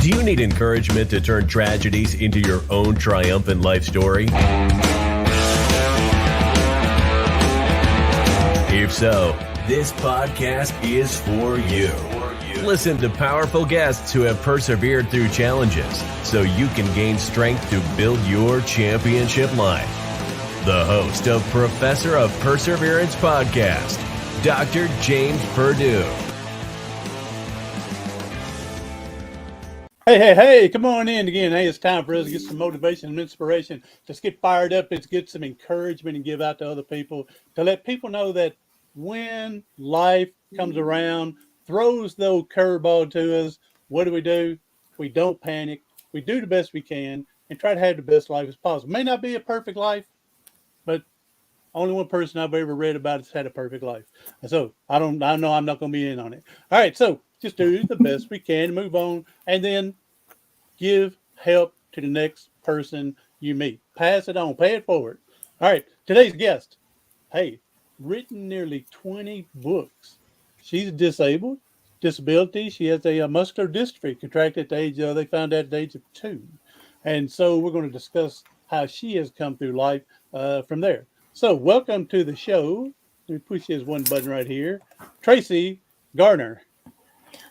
Do you need encouragement to turn tragedies into your own triumphant life story? If so, this podcast is for you. Listen to powerful guests who have persevered through challenges so you can gain strength to build your championship life. The host of Professor of Perseverance podcast, Dr. James Purdue. Hey, come on in again. Hey, it's time for us to get some motivation and inspiration. Let's get fired up. Let's get some encouragement and give out to other people to let people know that when life comes around, throws the curveball to us, what do? We don't panic. We do the best we can and try to have the best life as possible. May not be a perfect life, but only one person I've ever read about has had a perfect life. And so I know I'm not going to be in on it. All right. So just do the best we can, move on, and then give help to the next person you meet. Pass it on, pay it forward. All right. Today's guest, written nearly 20 books. She's disabled, disability. She has a muscular dystrophy contracted at the age of, they found out at the age of 2. And so we're going to discuss how she has come through life from there. So welcome to the show. Let me push this one button right here. Tracee Garner.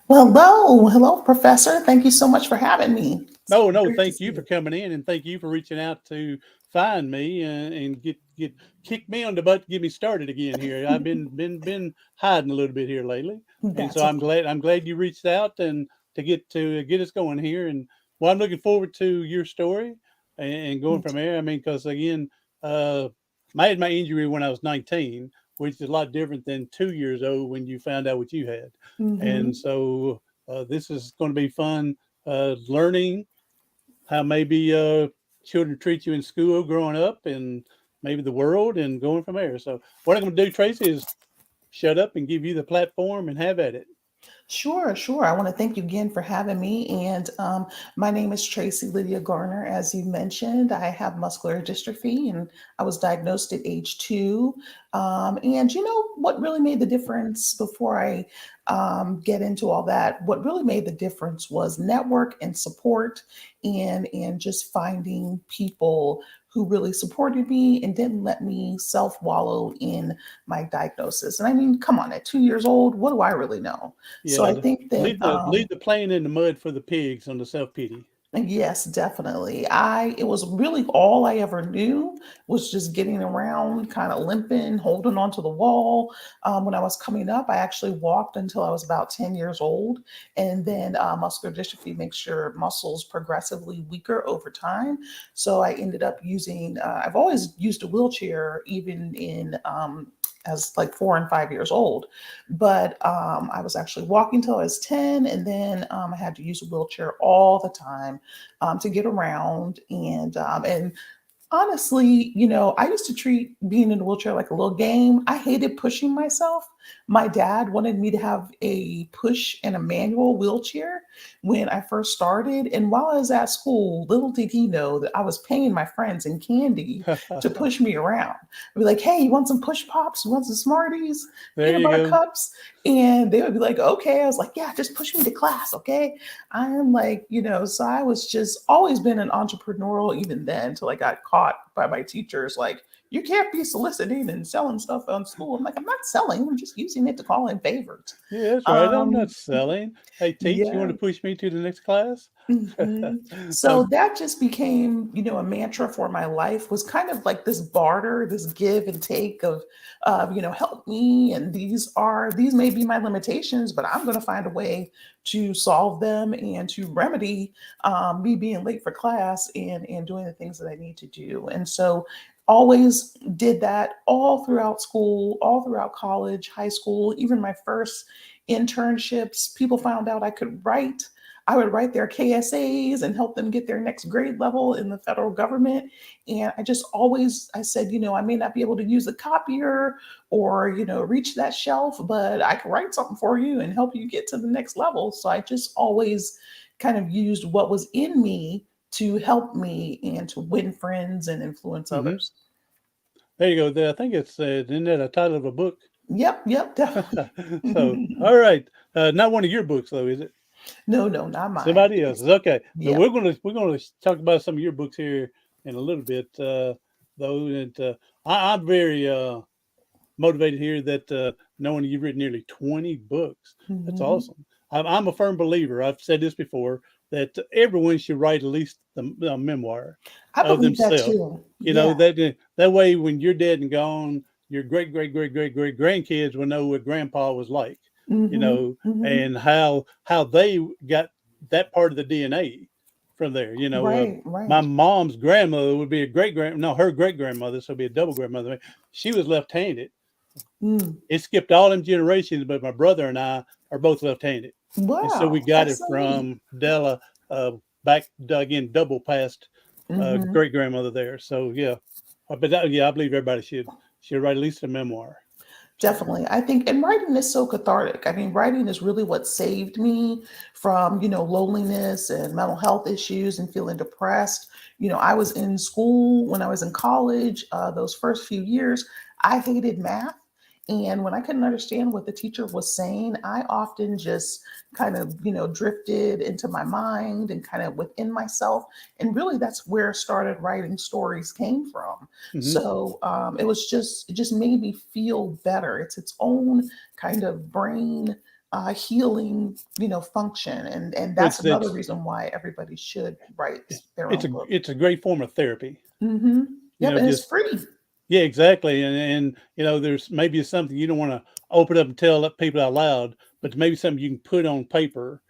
Well, hello, Professor. Thank you so much for having me. No, thank you for coming in, and thank you for reaching out to find me and get kick me on the butt to get me started again here. I've been hiding a little bit here lately, and so I'm glad you reached out and to get us going here. And well, I'm looking forward to your story and going from there. I mean, because again, I had my injury when I was 19, which is a lot different than 2 years old when you found out what you had. Mm-hmm. And so this is going to be fun learning how maybe children treat you in school growing up and maybe the world and going from there. So what I'm going to do, Tracee, is shut up and give you the platform and have at it. Sure. I want to thank you again for having me. And my name is Tracee Lydia Garner. As you mentioned, I have muscular dystrophy and I was diagnosed at age 2. And you know what really made the difference before I get into all that? What really made the difference was network and support and just finding people who really supported me and didn't let me self-wallow in my diagnosis. And I mean, come on, at 2 years old, what do I really know? Yeah, so I think that leave the plane in the mud for the pigs on the self-pity. Yes, definitely. It was really all I ever knew was just getting around, kind of limping, holding onto the wall. When I was coming up, I actually walked until I was about 10 years old. And then muscular dystrophy makes your muscles progressively weaker over time. So I ended up I've always used a wheelchair, even in as like 4 and 5 years old. But I was actually walking till I was 10. And then I had to use a wheelchair all the time to get around. And honestly, you know, I used to treat being in a wheelchair like a little game. I hated pushing myself. My dad wanted me to have a push and a manual wheelchair when I first started. And while I was at school, little did he know that I was paying my friends in candy to push me around. I'd be like, hey, you want some push pops? You want some Smarties? Peanut butter cups? And they would be like, okay. I was like, yeah, just push me to class, okay? I am like, you know, so I was just always been an entrepreneurial even then until I got caught by my teachers like, you can't be soliciting and selling stuff on school. I'm like, I'm not selling. I'm just using it to call in favors. Yeah, that's right. I'm not selling. Hey, teach, you want to push me to the next class? Mm-hmm. So that just became, you know, a mantra for my life, was kind of like this barter, this give and take of, you know, help me. And these may be my limitations, but I'm going to find a way to solve them and to remedy me being late for class and doing the things that I need to do. And so always did that all throughout school, all throughout college, high school, even my first internships. People found out I could write. I would write their KSAs and help them get their next grade level in the federal government. And I said, you know, I may not be able to use a copier or, you know, reach that shelf, but I can write something for you and help you get to the next level. So I just always kind of used what was in me to help me and to win friends and influence others. There you go. I think it's isn't that a title of a book? Yep, definitely. So, all right. Not one of your books, though, is it? No, no, not mine. Somebody else's. Okay. But Yep. we're gonna talk about some of your books here in a little bit, though. And I'm very motivated here that knowing you've written nearly 20 books. That's Hmm. awesome. I'm a firm believer. I've said this before that everyone should write at least a memoir I of believe that themselves. too. You know Yeah. that way when you're dead and gone, your great grandkids will know what grandpa was like. You Hmm. know, Hmm. and how they got that part of the DNA from there. Right, My right. mom's grandmother would be a no, her great grandmother, so it'd be a double grandmother. She was left-handed. Mm. It skipped all them generations, but my brother and I are both left-handed, and so we Wow, got that's it so neat. from Della, back again, double past Hmm. great grandmother there. So yeah, yeah, I believe everybody should write at least a memoir. So Definitely. I think, and writing is so cathartic. I mean, writing is really what saved me from, loneliness and mental health issues and feeling depressed. I was in school when I was in college, those first few years, I hated math. And when I couldn't understand what the teacher was saying, I often just kind of, drifted into my mind and kind of within myself. And really, that's where started writing stories came from. hmm So it just made me feel better. It's its own kind of brain healing, function, and that's it's another it's reason why everybody should write their it's own a book. it's a great form of therapy. Hmm. Yep, and it's Just free. yeah, exactly. And there's maybe something you don't want to open up and tell people out loud, but maybe something you can put on paper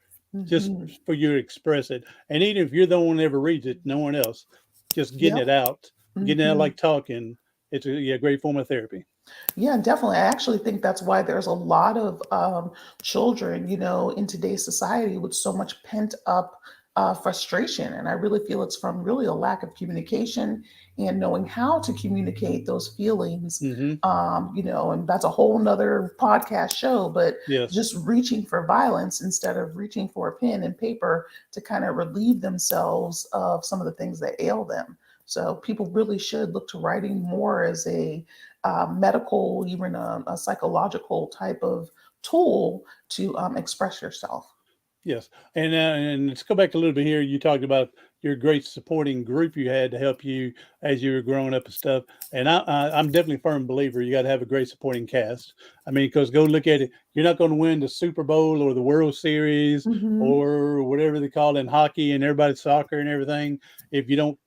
just Hmm. for you to express it. And even if you're the one that ever reads it, no one else, just Yep. getting it out Hmm. like talking. It's a great form of therapy. Yeah, definitely. I actually think that's why there's a lot of children, in today's society with so much pent up frustration. And I really feel it's from really a lack of communication and knowing how to communicate those feelings. hmm And that's a whole nother podcast show, but Yes. just reaching for violence instead of reaching for a pen and paper to kind of relieve themselves of some of the things that ail them. So people really should look to writing more as a medical, even a psychological type of tool to express yourself. Yes, and let's go back a little bit here. You talked about your great supporting group you had to help you as you were growing up and stuff. And I'm definitely a firm believer you got to have a great supporting cast. I mean, because go look at it, you're not going to win the Super Bowl or the World Series Hmm. or whatever they call it in hockey and everybody's soccer and everything if you don't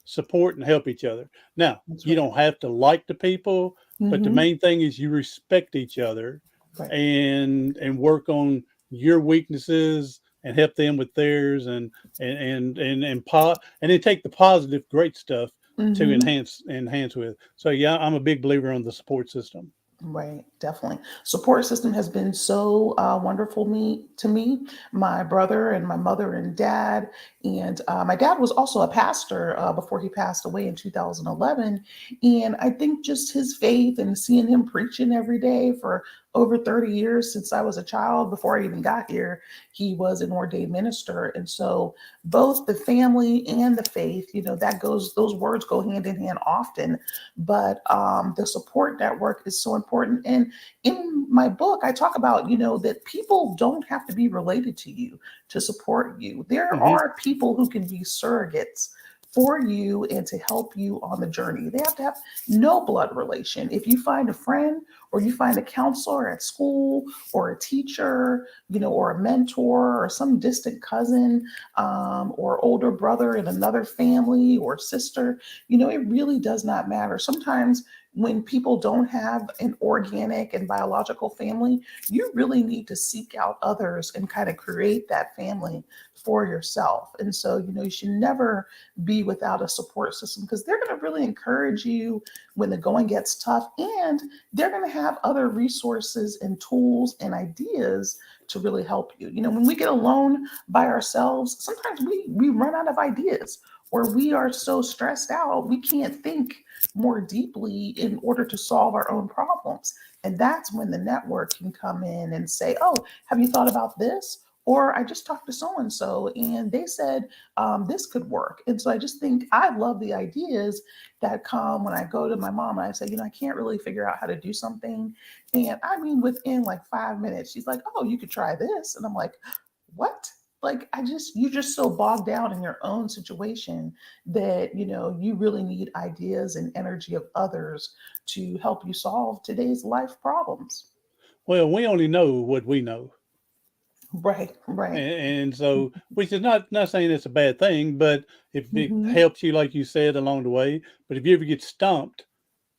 support and help each other. Now, That's you right. don't have to like the people, but the Hmm. main thing is you respect each other Right. and work on your weaknesses and help them with theirs and then take the positive great stuff to Hmm. enhance with. So yeah, I'm a big believer on the support system. Right, definitely. Support system has been so wonderful to me. My brother and my mother and dad, and my dad was also a pastor before he passed away in 2011. And I think just his faith and seeing him preaching every day for over 30 years since I was a child, before I even got here, he was an ordained minister. And so both the family and the faith, those words go hand in hand often, but the support network is so important. And in my book, I talk about, that people don't have to be related to you to support you. There hmm are people who can be surrogates for you and to help you on the journey. They have to have no blood relation. If you find a friend or you find a counselor at school or a teacher, or a mentor or some distant cousin, or older brother in another family or sister, it really does not matter. Sometimes when people don't have an organic and biological family, you really need to seek out others and kind of create that family for yourself. And so, you should never be without a support system because they're going to really encourage you when the going gets tough, and they're going to have other resources and tools and ideas to really help you. When we get alone by ourselves, sometimes we run out of ideas, or we are so stressed out we can't think more deeply in order to solve our own problems. And that's when the network can come in and say, oh, have you thought about this? Or I just talked to so and so and they said this could work. And so I just think I love the ideas that come when I go to my mom and I say, I can't really figure out how to do something. And I mean, within like 5 minutes, she's like, oh, you could try this. And I'm like, what? Like, you're just so bogged down in your own situation that, you really need ideas and energy of others to help you solve today's life problems. Well, we only know what we know. Right, right. And so, which is not saying it's a bad thing, but if it Hmm. helps you, like you said, along the way, but if you ever get stumped,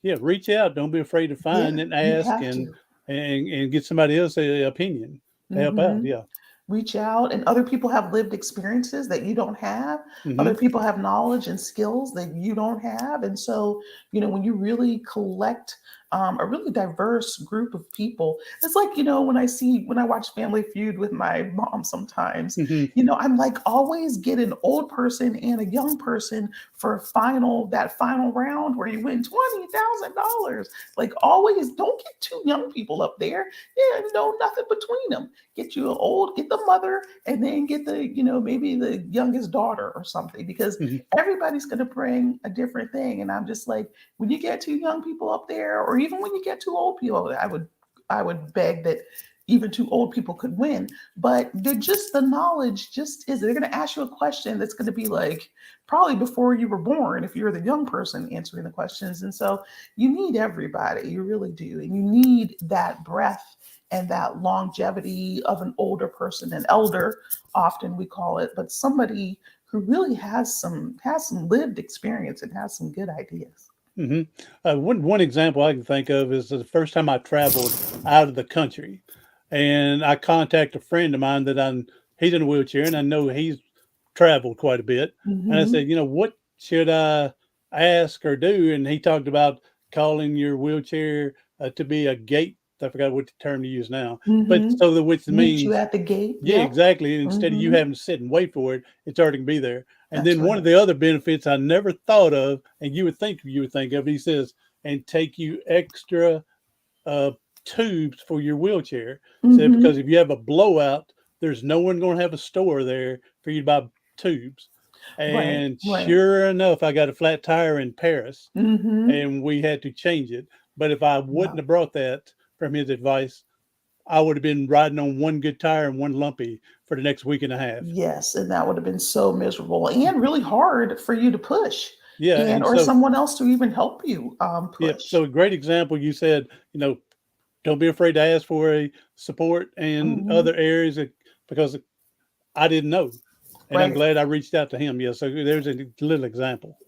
yeah, reach out. Don't be afraid to Yeah, find and you ask have and to. get somebody else's opinion to help out. Hmm. Yeah. Reach out, and other people have lived experiences that you don't have. Other Hmm. people have knowledge and skills that you don't have. And so, when you really collect a really diverse group of people, it's like, when I watch Family Feud with my mom sometimes, Hmm. I'm like, always get an old person and a young person for that final round where you win $20,000. Like, always don't get two young people up there. Yeah, nothing between them. Get the mother, and then get maybe the youngest daughter or something, because Hmm. everybody's going to bring a different thing. And I'm just like, when you get two young people up there, or even when you get two old people, I would beg that even two old people could win. But the knowledge just is, they're going to ask you a question that's going to be like probably before you were born, if you're the young person answering the questions. And so you need everybody, you really do. And you need that breadth and that longevity of an older person, an elder, often we call it, but somebody who really has some lived experience and has some good ideas. Hmm. One example I can think of is the first time I traveled out of the country, and I contact a friend of mine he's in a wheelchair, and I know he's traveled quite a bit. And I Hmm. said, what should I ask or do? And he talked about calling your wheelchair to be a gate. I forgot what the term to use now, but Hmm. so that which Meet you means, at the gate. yeah, Yep. exactly. Instead of you Hmm. having to sit and wait for it, it's already gonna be there. And That's then one of right. the other benefits I never thought of, and you would think of, he says, and take you extra uh, tubes for your wheelchair. Said because Hmm. if you have a blowout, there's no one going to have a store there for you to buy tubes. Right, And right. sure enough, I got a flat tire in Paris, Hmm. and we had to change it. But if I Yeah. wouldn't have brought that from his advice, I would have been riding on one good tire and one lumpy for the next week and a half. Yes, and that would have been so miserable and really hard for you to push, Yeah, and and or so someone else to even help you yeah, push. so a great example. You said, don't be afraid to ask for a support in Hmm. other areas because I didn't know, and I'm Right. glad I reached out to him. Yeah, so there's a little example.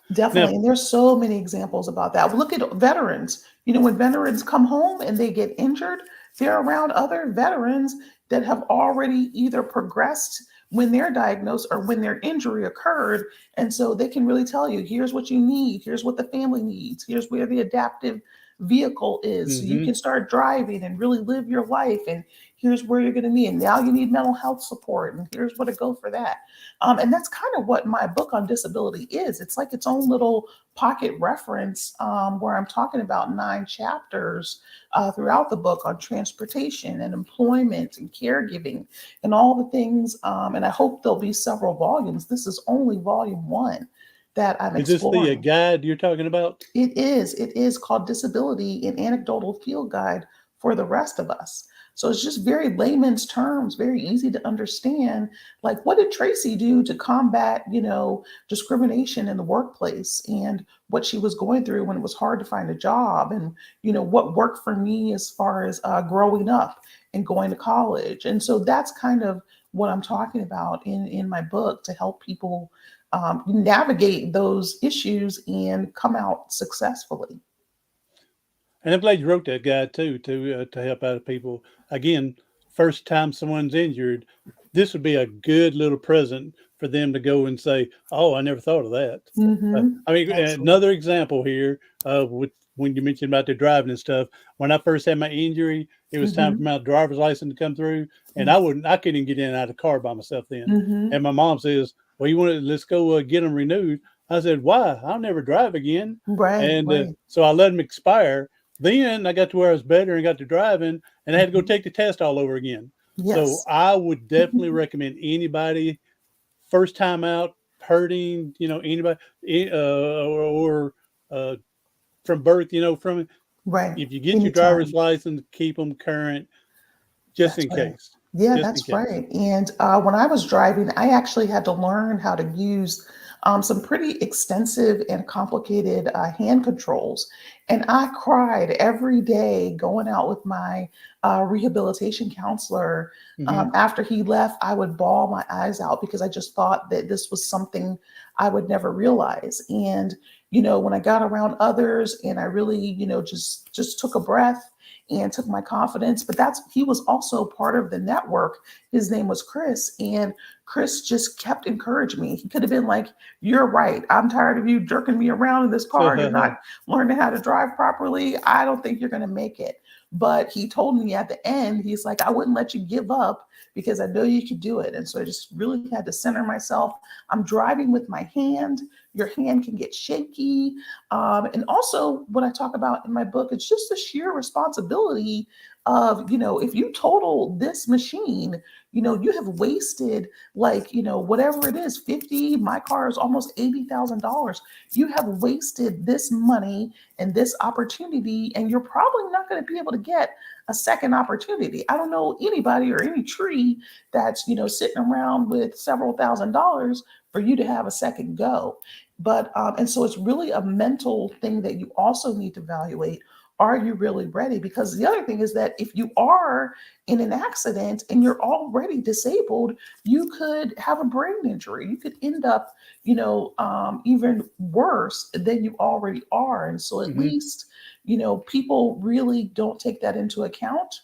Now, Definitely. And there's so many examples about that. Look at veterans. When veterans come home and they get injured, they're around other veterans that have already either progressed when they're diagnosed or when their injury occurred. And so they can really tell you, here's what you need, here's what the family needs, here's where the adaptive vehicle is. So you hmm can start driving and really live your life. And here's where you're going to need. And now you need mental health support. And here's where to go for that. And that's kind of what my book on disability is. It's like its own little pocket reference, where I'm talking about 9 chapters throughout the book on transportation and employment and caregiving and all the things. And I hope there'll be several volumes. This is only volume one that I'm is this the exploring. guide you're talking about? It is. It is called Disability, an Anecdotal Field Guide for the Rest of Us. So it's just very layman's terms, very easy to understand. Like, what did Tracee do to combat, discrimination in the workplace, and what she was going through when it was hard to find a job, and what worked for me as far as growing up and going to college. And so that's kind of what I'm talking about in my book, to help people navigate those issues and come out successfully. And I'm glad you wrote that guide too, to help out people. Again, first time someone's injured, this would be a good little present for them to go and say, "Oh, I never thought of that." Hmm. I mean, Absolutely. another example here, with when you mentioned about the driving and stuff. When I first had my injury, it was time for Hmm. my driver's license to come through, and I couldn't even get in and out of the car by myself then. Hmm. And my mom says, "Well, you want to let's go get them renewed." I said, "Why? I'll never drive again." Right, And right. so I let them expire. Then I got to where I was better and got to driving, and I had to go Hmm. take the test all over again. So Yes. I would definitely recommend anybody first time out hurting, anybody, or uh, from birth, from Right. if you get your driver's Anytime. license, keep them current just That's in right. case. Yeah, just in that's case. right. And when I was driving, I actually had to learn how to use some pretty extensive and complicated hand controls. And I cried every day going out with my rehabilitation counselor. Hmm. After he left, I would bawl my eyes out because I just thought that this was something I would never realize. And, when I got around others and I really, just took a breath and took my confidence. But he was also part of the network. His name was Chris, and Chris just kept encouraging me. He could have been like, "You're right. I'm tired of you jerking me around in this car. You're not learning how to drive properly. I don't think you're going to make it." But he told me at the end, he's like, "I wouldn't let you give up because I know you could do it." And so I just really had to center myself. I'm driving with my hand. Your hand can get shaky. And also, what I talk about in my book, it's just the sheer responsibility of, if you total this machine, you have wasted like, whatever it is, 50, my car is almost $80,000. You have wasted this money and this opportunity, and you're probably not going to be able to get a second opportunity. I don't know anybody or any tree that's, sitting around with several $1,000s for you to have a second go. But and so it's really a mental thing that you also need to evaluate. Are you really ready? Because the other thing is that if you are in an accident and you're already disabled, you could have a brain injury. You could end up, even worse than you already are. And so at Hmm. least, people really don't take that into account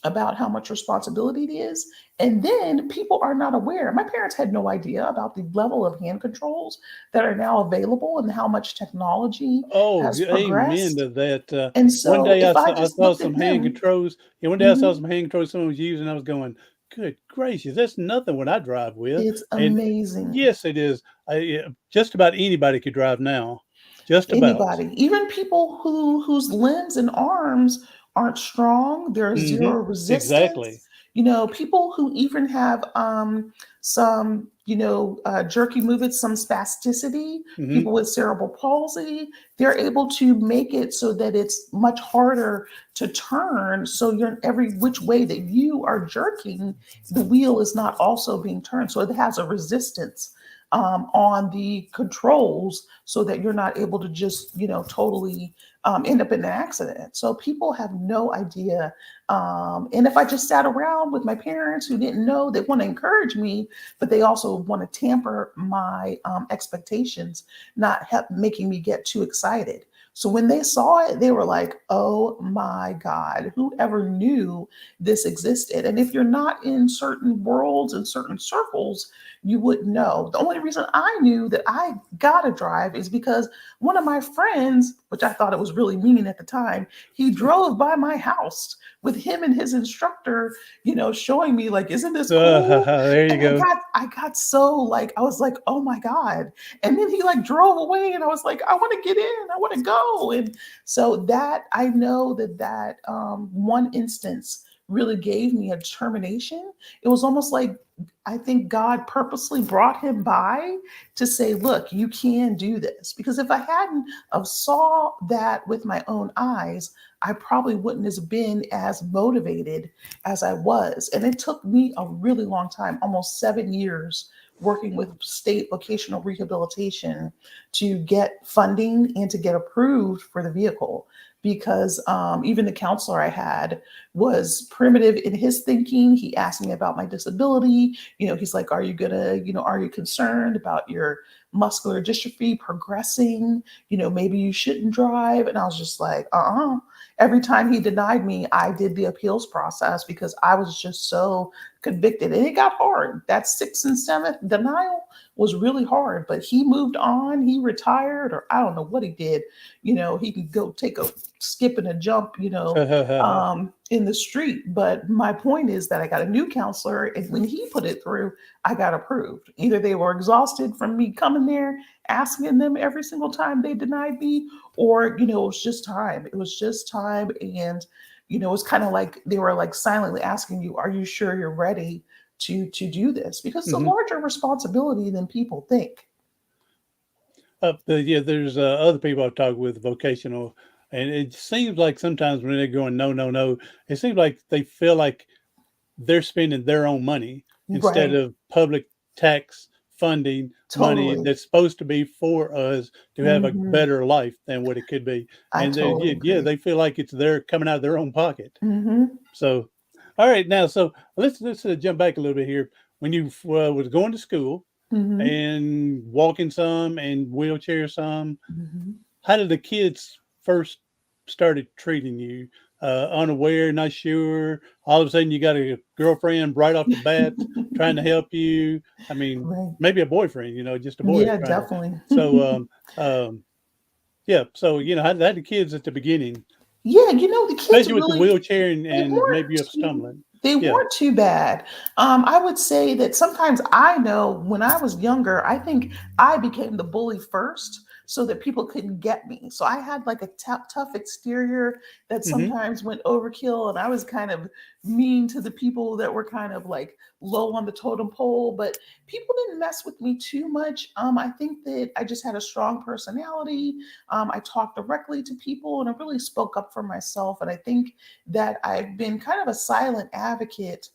about how much responsibility it is. And then people are not aware. My parents had no idea about the level of hand controls that are now available and how much technology Oh, has amen progressed. to that. And One so day if I I just saw looked some at hand them, controls. Yeah, one day I saw mhm, some hand controls someone was using. I was going, "Good gracious, that's nothing what I drive with." it's And amazing. yes, it is. Yeah, just about anybody could drive now. Just about. Anybody, even people whose limbs and arms aren't strong, there's Hmm. zero Exactly. resistance. People who even have some jerky movements, some spasticity, Hmm. people with cerebral palsy, they're able to make it so that it's much harder to turn, so you're every which way that you are jerking, the wheel is not also being turned, so it has a resistance on the controls so that you're not able to just, totally end up in an accident. So people have no idea. And if I just sat around with my parents who didn't know, they want to encourage me, but they also want to tamper my expectations, not making me get too excited. So when they saw it, they were like, "Oh my God, whoever knew this existed?" And if you're not in certain worlds and certain circles, you wouldn't know. The only reason I knew that I got to drive is because one of my friends, which I thought it was really mean at the time, he drove by my house with him and his instructor, showing me like, "Isn't this cool?" There you And I go. got I got so like I was like, "Oh my God." And then he like drove away and I was like, "I want to get in. I want to go." And so that I know that one instance really gave me a determination. It was almost like I think God purposely brought him by to say, "Look, you can do this." Because if I hadn't of saw that with my own eyes, I probably wouldn't have been as motivated as I was. And it took me a really long time, almost 7 years, working with state vocational rehabilitation to get funding and to get approved for the vehicle. Because even the counselor I had was primitive in his thinking. He asked me about my disability. He's like, "Are you gonna, are you concerned about your muscular dystrophy progressing? Maybe you shouldn't drive." And I was just like, Every time he denied me, I did the appeals process because I was just so convicted. And it got hard. That sixth and seventh denial was really hard, but he moved on. He retired, or I don't know what he did. He could go take a skip and a jump, in the street. But my point is that I got a new counselor, and when he put it through, I got approved. Either they were exhausted from me coming there, asking them every single time they denied me, or it was just time. It was just time, and it was kind of like they were like silently asking you, "Are you sure you're ready to do this?" Because it's a Hmm. larger responsibility than people think. Yeah, there's other people I've talked with, vocational, and it seems like sometimes when they're going no, no, no, it seems like they feel like they're spending their own money instead Right. of public tax funding money Totally. that's supposed to be for us to have a Hmm. better life than what it could be. I And they, totally yeah, yeah, agree. they feel like it's their coming out of their own pocket. Hmm. So, all right, now, so let's jump back a little bit here. When you was going to school Hmm. and walking some and wheelchair some, Hmm. how did the kids first started treating you? Unaware, not sure. All of a sudden, you got a girlfriend right off the bat trying to help you. I mean, Right. maybe a boyfriend. Just a boy Yeah, trying to. definitely. So, yeah. So, how the kids at the beginning, Yeah, the kids especially with the really wheelchair they and weren't maybe you too stumbling. they Yeah. weren't too bad. I would say that sometimes I know when I was younger, I think I became the bully first so that people couldn't get me. So I had like a tough exterior that Hmm. sometimes went overkill, and I was kind of mean to the people that were kind of like low on the totem pole, but people didn't mess with me too much. I think that I just had a strong personality. I talked directly to people and I really spoke up for myself. And I think that I've been kind of a silent advocate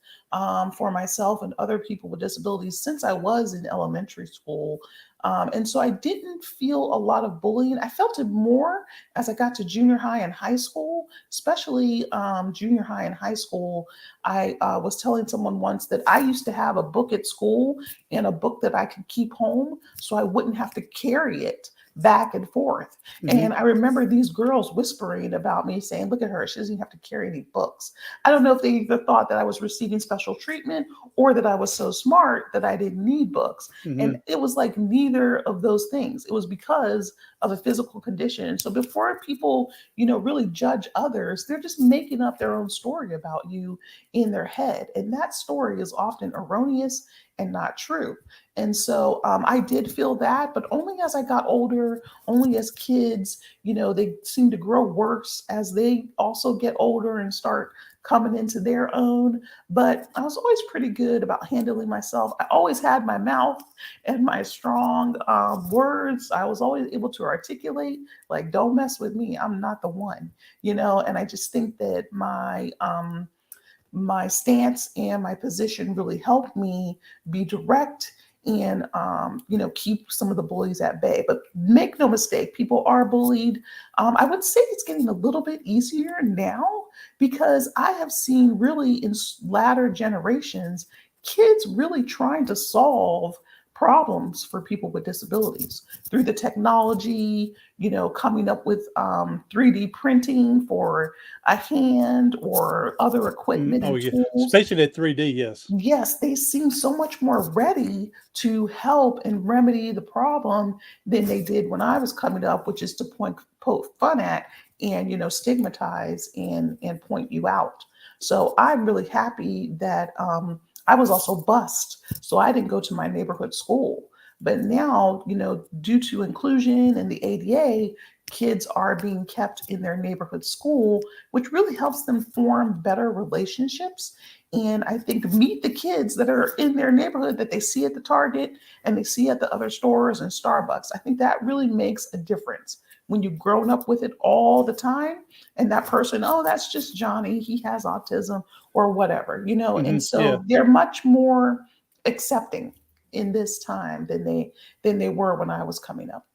for myself and other people with disabilities since I was in elementary school. And so I didn't feel a lot of bullying. I felt it more as I got to junior high and high school, especially junior high and high school. I was telling someone once that I used to have a book at school and a book that I could keep home so I wouldn't have to carry it back and forth. Hmm. And I remember these girls whispering about me saying, look at her, she doesn't even have to carry any books. I don't know if they either thought that I was receiving special treatment or that I was so smart that I didn't need books. Hmm. And it was like neither of those things. It was because of a physical condition. So before people, really judge others, they're just making up their own story about you in their head. And that story is often erroneous and not true. And so I did feel that, but only as I got older, only as kids, they seem to grow worse as they also get older and start coming into their own. But I was always pretty good about handling myself. I always had my mouth and my strong words. I was always able to articulate, like, don't mess with me. I'm not the one, and I just think that my stance and my position really helped me be direct and keep some of the bullies at bay. But make no mistake, people are bullied. I would say it's getting a little bit easier now because I have seen really in latter generations kids really trying to solve problems for people with disabilities through the technology, coming up with 3D printing for a hand or other equipment Oh, and yeah. tools. Especially that 3D. Yes. Yes, they seem so much more ready to help and remedy the problem than they did when I was coming up, which is to poke fun at and stigmatize and point you out. So I'm really happy that I was also bused, so I didn't go to my neighborhood school. But now, due to inclusion and the ADA, kids are being kept in their neighborhood school, which really helps them form better relationships and I think meet the kids that are in their neighborhood that they see at the Target and they see at the other stores and Starbucks. I think that really makes a difference when you've grown up with it all the time and that person, oh, that's just Johnny, he has autism or whatever, Hmm. and Yeah. so they're much more accepting in this time than they were when I was coming up.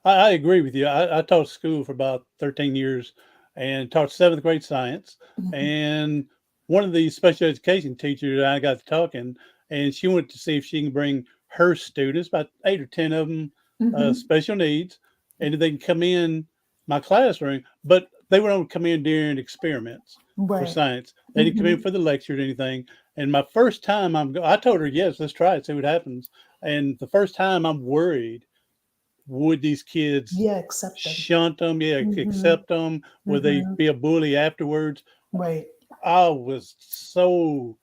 I agree with you. I taught school for about 13 years and taught seventh grade science. Mhm. And one of the special education teachers, I got to talking, and she wanted to see if she can bring her students, about 8 or 10 of them, Mhm. special needs, and they can come in my classroom, but they would only come in during experiments for Right. science. They didn't come in Mhm. for the lectures or anything. And my first time, I told her, yes, let's try it, see what happens. And the first time, I'm worried, would these kids Yeah, accept them. shunt them? Yeah, Mhm. accept them? Would they Mhm. be a bully afterwards? Right. I was so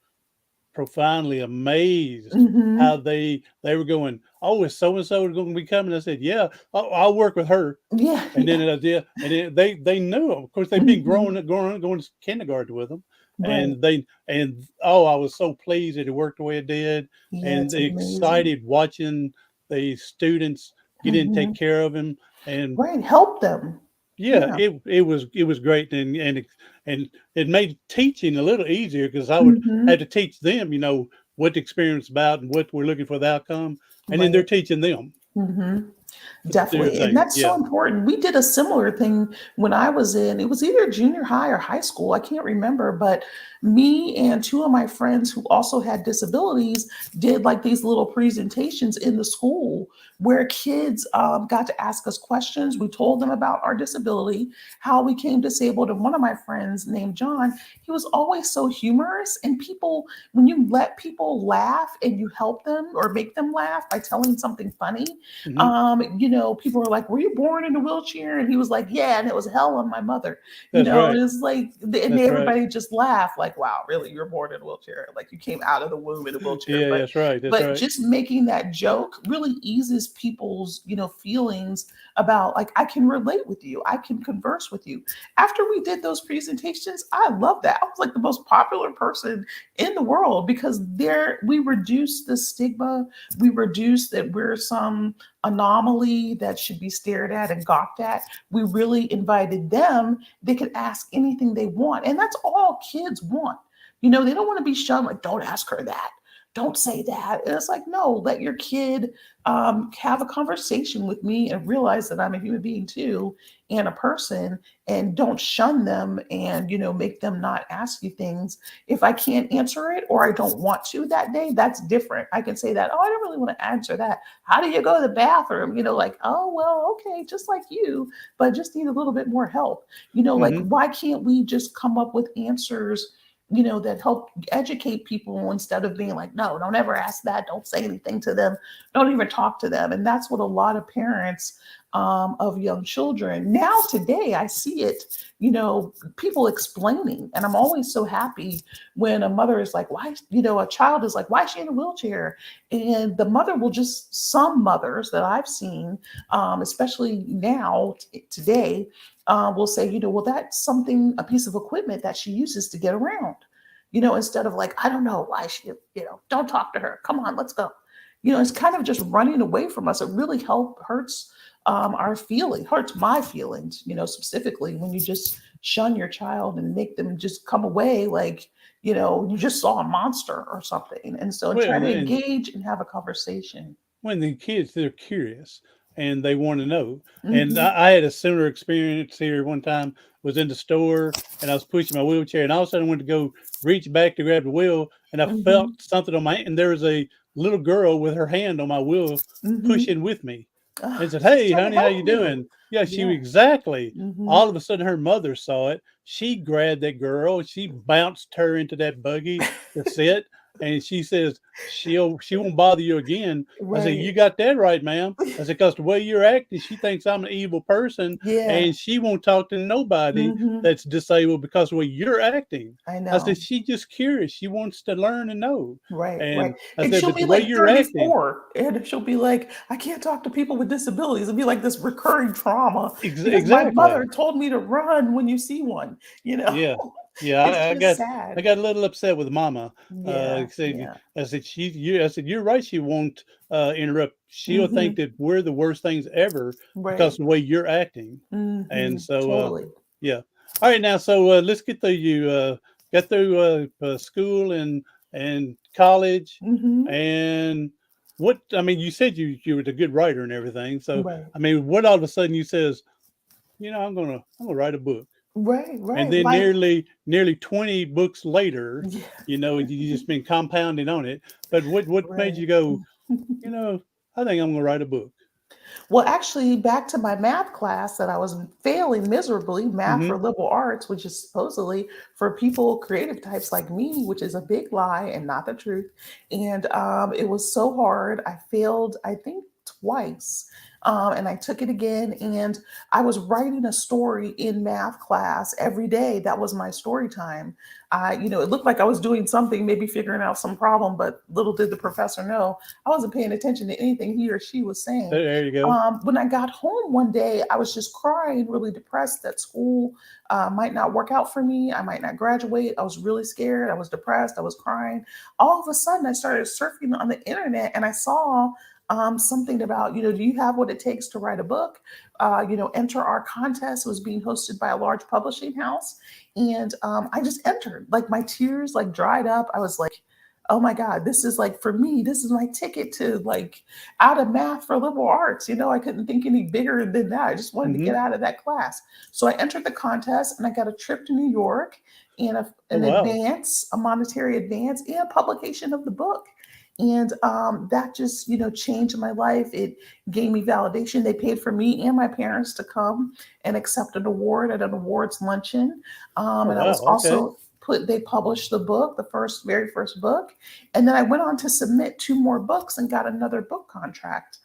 profoundly amazed how Mhm. they were going. Oh, is so and so going to be coming? I said, yeah, I'll work with her. Yeah, And then yeah. it, yeah, and then they knew. Of course, they've been Mhm. going to kindergarten with them, Right. and oh, I was so pleased that it worked the way it did, Yeah, and it's amazing. excited watching the students get in and take Mhm. care of him. And Right, help them. Yeah, Yeah. it was great, and it made teaching a little easier because I would Hmm. have to teach them, what the experience about and what we're looking for the outcome, and then they're Right. teaching them Hmm. their Definitely. And thing. that's so Yeah. important. We did a similar thing when I was in, it was either junior high or high school. I can't remember, but me and two of my friends who also had disabilities did like these little presentations in the school where kids got to ask us questions. We told them about our disability, how we came disabled. And one of my friends named John, he was always so humorous. And people, when you let people laugh and you help them or make them laugh by telling something funny, Hmm. people were like, "Were you born in a wheelchair?" And he was like, "Yeah," and it was hell on my mother. That's right. It's like, and That's right. everybody just laughed, like, "Wow, really? You're born in a wheelchair? Like you came out of the womb in a wheelchair?" Yeah, that's right. That's But right. just making that joke really eases people's, feelings about like, I can relate with you, I can converse with you. After we did those presentations, I love that. I was like the most popular person in the world because there we reduced the stigma, we reduced that we're some anomaly that should be stared at and gawked at. We really invited them. They could ask anything they want. And that's all kids want. They don't want to be shunned, like, don't ask her that. Don't say that. And it's like, no, let your kid have a conversation with me and realize that I'm a human being too and a person, and don't shun them and, make them not ask you things. If I can't answer it or I don't want to that day, that's different. I can say that, oh, I don't really want to answer that. How do you go to the bathroom? Like, oh, well, okay, just like you, but just need a little bit more help. Like, Hmm. why can't we just come up with answers, that help educate people instead of being like, no, don't ever ask that. Don't say anything to them. Don't even talk to them. And that's what a lot of parents of young children now today, I see it, people explaining. And I'm always so happy when a mother is like, why, a child is like, why is she in a wheelchair? And the mother will just, some mothers that I've seen, especially now, today, will say, well, that's something, a piece of equipment that she uses to get around, instead of like, I don't know why she, don't talk to her. Come on, let's go. It's kind of just running away from us. It really hurts our feeling, hurts my feelings, specifically when you just shun your child and make them just come away like, you just saw a monster or something. And so try Well, to and engage and have a conversation. when the kids, they're curious and they want to know. And Hmm. I had a similar experience here one time. Was in the store and I was pushing my wheelchair, and all of a sudden I went to go reach back to grab the wheel, and I felt Hmm. something on my hand, and there was a little girl with her hand on my wheel Hmm. pushing with me, and said, She's "Hey, trying to honey, how help you you. doing?" Yeah, Yeah. exactly. Hmm. All of a sudden, her mother saw it. She grabbed that girl. She bounced her into that buggy to sit, and she says, she won't bother you again. I said, Right. "You got that right, ma'am." I said, "Because the way you're acting, she thinks I'm an evil person, Yeah. and she won't talk to nobody Hmm. that's disabled because of the way you're acting." I I said, know. "She's just curious. She wants to learn and know." Right, right. And I And said, she'll "But be the way like you're acting, 34 and she'll be like, I can't talk to people with disabilities. It'll be like this recurring trauma because my exactly." mother told me to run when you see one, you know? Yeah. Yeah, It's I just got sad. a little upset with mama. Yeah, Said yeah. I said I said, "You're right, she won't interrupt. She'll think Mhm. that we're the worst things ever because Right. of the way you're acting." And Mhm. so Totally. yeah. All right, now so let's get through you got through school and college, Mhm. and you said you were a good writer and everything. So Right. I mean, what all of a sudden you says, I'm gonna write a book. Right, And right. then Like, nearly 20 books later, yeah, you just been compounding on it. But what made right. you go, you know, I think I'm gonna write a book? Well, actually, back to my math class that I was failing miserably, math for Mm-hmm. liberal arts, which is supposedly for people, creative types like me, which is a big lie and not the truth. And it was so hard. I failed, I think, twice. And I took it again. And I was writing a story in math class every day. That was my story time. It looked like I was doing something, maybe figuring out some problem, but little did the professor know I wasn't paying attention to anything he or she was saying. There you go. When I got home one day, I was just crying, really depressed that school might not work out for me. I might not graduate. I was really scared. I was depressed. I was crying. All of a sudden, I started surfing on the internet and I saw something about, do you have what it takes to write a book? Enter our contest. It was being hosted by a large publishing house. And I just entered, like my tears like dried up. I was like, oh my God, this is like, for me, this is my ticket to like out of math for liberal arts. I couldn't think any bigger than that. I just wanted to Hmm. get out of that class. So I entered the contest and I got a trip to New York and Oh, an wow. advance, a monetary advance, and publication of the book. And that just, changed my life. It gave me validation. They paid for me and my parents to come and accept an award at an awards luncheon. Oh, And I was wow. Okay. also they published the book, the very first book. And then I went on to submit two more books and got another book contract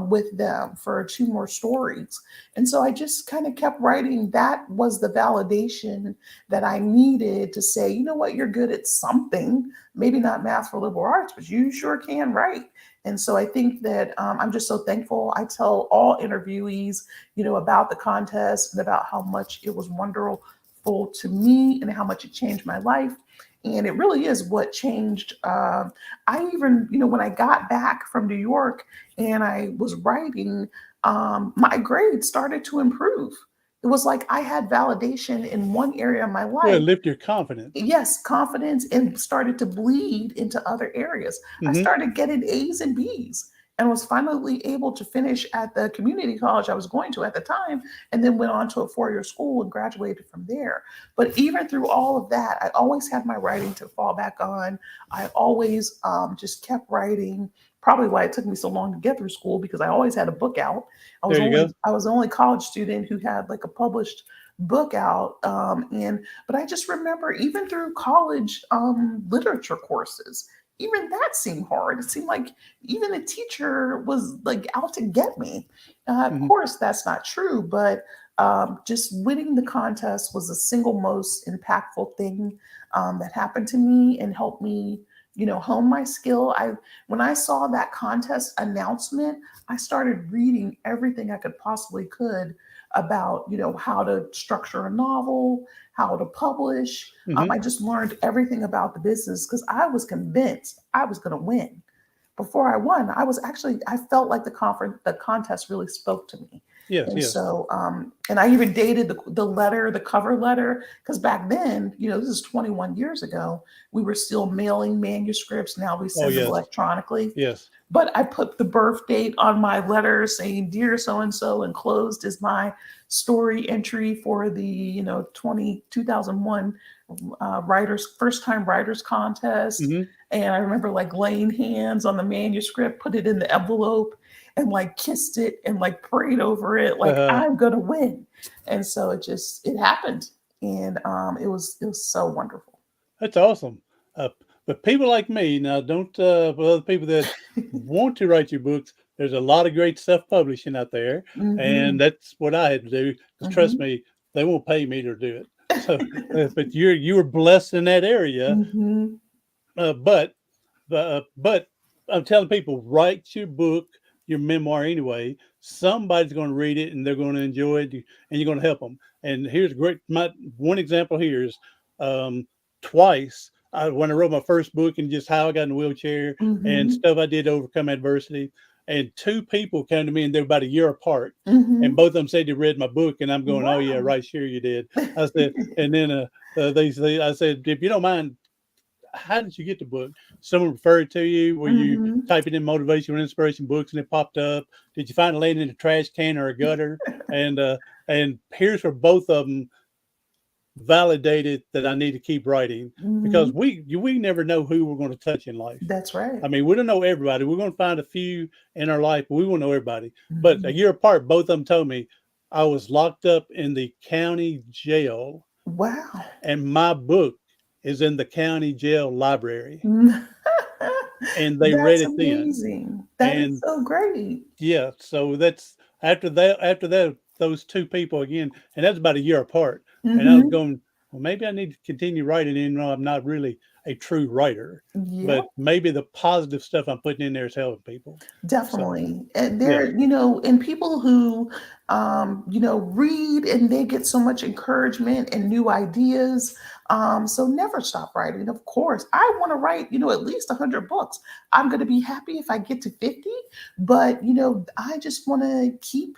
with them for two more stories. And so I just kind of kept writing. That was the validation that I needed to say, you know what, you're good at something, maybe not math for liberal arts, but you sure can write. And so I think that I'm just so thankful. I tell all interviewees, about the contest and about how much it was wonderful to me and how much it changed my life. And it really is what changed. I even, when I got back from New York and I was writing, my grades started to improve. It was like I had validation in one area of my Well, life. lift your confidence. Yes, confidence, and started to bleed into other areas. I Hmm. started getting A's and B's and was finally able to finish at the community college I was going to at the time, and then went on to a 4-year school and graduated from there. But even through all of that, I always had my writing to fall back on. I always just kept writing. Probably why it took me so long to get through school, because I always had a book out. There you go. I was the only college student who had like a published book out. And but I just remember even through college literature courses, even that seemed hard. It seemed like even the teacher was like out to get me. Of Hmm. course, that's not true, but just winning the contest was the single most impactful thing that happened to me and helped me, hone my skill. When I saw that contest announcement, I started reading everything I could possibly could about, how to structure a novel, how to publish. Hmm. I just learned everything about the business because I was convinced I was going to win. Before I won, I felt like the contest really spoke to me. Yes, And yes. so, and I even dated the cover letter, because back then, this is 21 years ago, we were still mailing manuscripts. Now we Oh, send them yes. electronically. Yes. But I put the birth date on my letter saying, "Dear so and so," enclosed is my story entry for the 2001 writers first time writers contest. Hmm. And I remember like laying hands on the manuscript, put it in the envelope, and like kissed it and like prayed over it, like Uh, I'm gonna win. And so it happened, and it was so wonderful. that's awesome. Uh, but people like me now don't. For other people that want to write your books, there's a lot of great self publishing out there, and Hmm. that's what I had to do. Because trust Hmm. me, they won't pay me to do it. So, but you were blessed in that area. Hmm. But but I'm telling people, write your book, your memoir anyway. Somebody's going to read it and they're going to enjoy it, and you're going to help them. And here's great. My one example here is um, twice when I wrote my first book and just how I got in a wheelchair and Hmm. stuff I did to overcome adversity. And two people came to me and they were about a year apart. And Hmm. both of them said they read my book, and I'm going, "Oh yeah, Wow. right, sure you did." I said, and then I said, "If you don't mind, how did you get the book? Someone referred it to you? Were you Hmm. typing in motivation or inspiration books and it popped up? Did you find it laying in a trash can or a gutter?" And and here's where both of them validated that I need to keep writing, because Hmm. we never know who we're going to touch in life. That's right. I mean, we don't know everybody. We're going to find a few in our life, but we won't know everybody. But a Hmm. year apart, both of them told me I was locked up in the county jail, Wow. and my book is in the county jail library, and they read That's it then. amazing. That is And so great. yeah, so that's after that those two people again, and that's about a year apart. And I was Hmm. going, well, maybe I need to continue writing, even though I'm not really a true writer, Yeah. but maybe the positive stuff I'm putting in there is helping people. So Definitely. And yeah. and people who, read and they get so much encouragement and new ideas. So never stop writing. Of course, I want to write, at least 100 books. I'm going to be happy if I get to 50, but, I just want to keep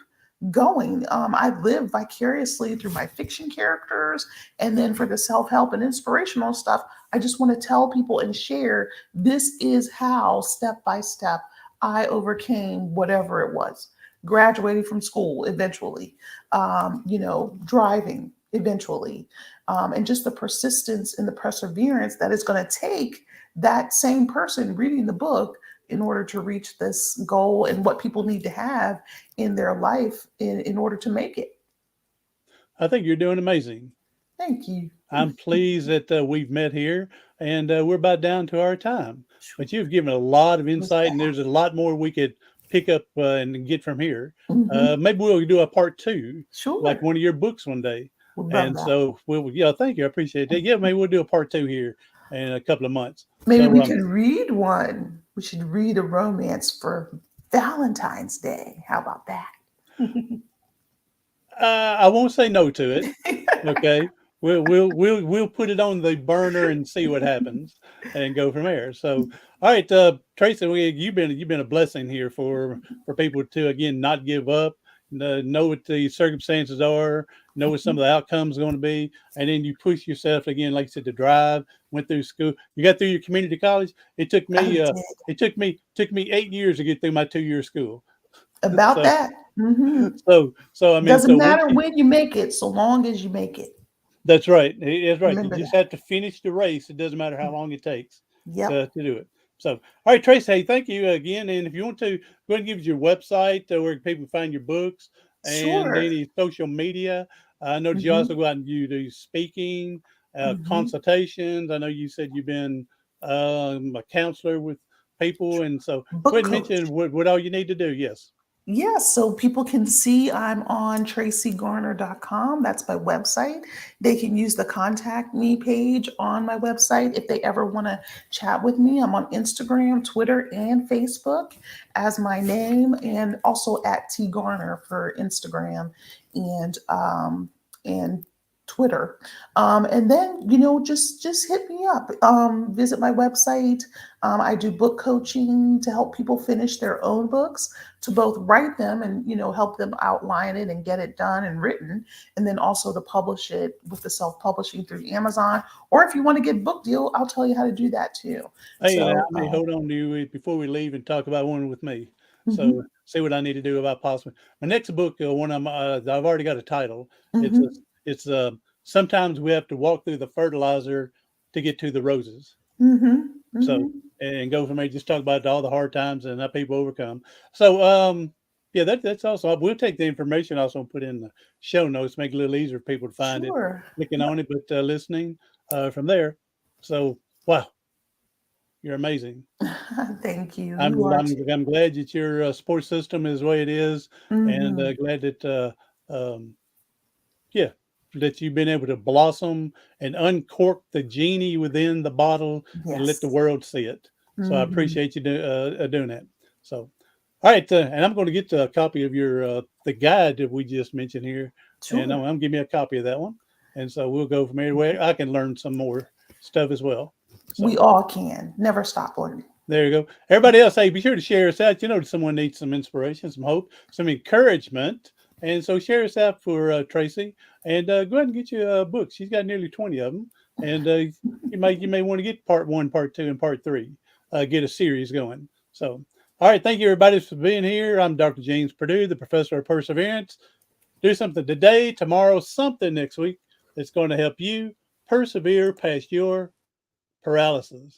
going. I live vicariously through my fiction characters. And then for the self help and inspirational stuff, I just want to tell people and share this is how, step by step, I overcame whatever it was. Graduating from school eventually, driving eventually, and just the persistence and the perseverance that it's going to take that same person reading the book in order to reach this goal and what people need to have in their life in order to make it. I think you're doing amazing. Thank you. I'm pleased that we've met here, and we're about down to our time. But you've given a lot of insight, and there's a lot more we could pick up and get from here. Mhm. Maybe we'll do a part two, like Sure. one of your books one day. Would love And that. so yeah, thank you. I appreciate that. Yeah, maybe we'll do a part two here in a couple of months. Maybe So we could read one. We should read a romance for Valentine's Day. How about that? I won't say no to it. Okay. We'll put it on the burner and see what happens and go from there. So, all right, Tracee, you've been a blessing here for people to again not give up, know what the circumstances are, know what some of the outcomes are going to be, and then you push yourself again, like you said, to drive. Went through school, you got through your community college. It took I me did. it took me 8 years to get through my 2 year school. About So that. Mhm. so I mean, Doesn't so once matter you, when you make it, so long as you make it. that's right. That's right. You Remember just that. have to finish the race. It doesn't matter how long it takes Yep. to do it. So, all right, Trace, hey, thank you again. And if you want to, go ahead and give us your website where people can find your books and Sure. any social media. I know that you also Mhm. go out and you do speaking, Mhm. consultations. I know you said you've been a counselor with people. And so go Book ahead and mention coach. what all you need to do. Yes. Yes, so people can see I'm on traceegarner.com. That's my website. They can use the contact me page on my website if they ever want to chat with me. I'm on Instagram, Twitter, and Facebook as my name, and also at T Garner for Instagram and Twitter. And then just hit me up. Visit my website. I do book coaching to help people finish their own books, to both write them and help them outline it and get it done and written, and then also to publish it with the self-publishing through Amazon. Or if you want to get book deal, I'll tell you how to do that too. Hey, I So may hold on to you before we leave and talk about one with me. So mhm, see what I need to do about possibly my next book. One I've already got a title. It's a, mhm, it's sometimes we have to walk through the fertilizer to get to the roses. mhm, So mhm. and go from there. Just talk about all the hard times and how people overcome. So yeah, that's also we'll take the information also and put in the show notes, make it a little easier for people to find it, Sure. clicking on it, but listening from there. So wow, you're amazing. Thank you. I'm You are I'm too. I'm glad that your support system is the way it is, and Mhm. glad that um, yeah, that you've been able to blossom and uncork the genie within the bottle and let the Yes. world see it. So I Mhm. appreciate you doing that. So, all right, and I'm going to get a copy of your the guide that we just mentioned here, and Sure. I'm going to give me a copy of that one, and so we'll go from there where I can learn some more stuff as well. We So. all can. Never stop learning. There you go. Everybody else, hey, be sure to share us out. Someone needs some inspiration, some hope, some encouragement. And so share us out for Tracee and go ahead and get you a book. She's got nearly 20 of them. And you may want to get part one, part two, and part three. Get a series going. So, all right. Thank you, everybody, for being here. I'm Dr. James Purdue, the professor of perseverance. Do something today, tomorrow, something next week that's going to help you persevere past your paralysis.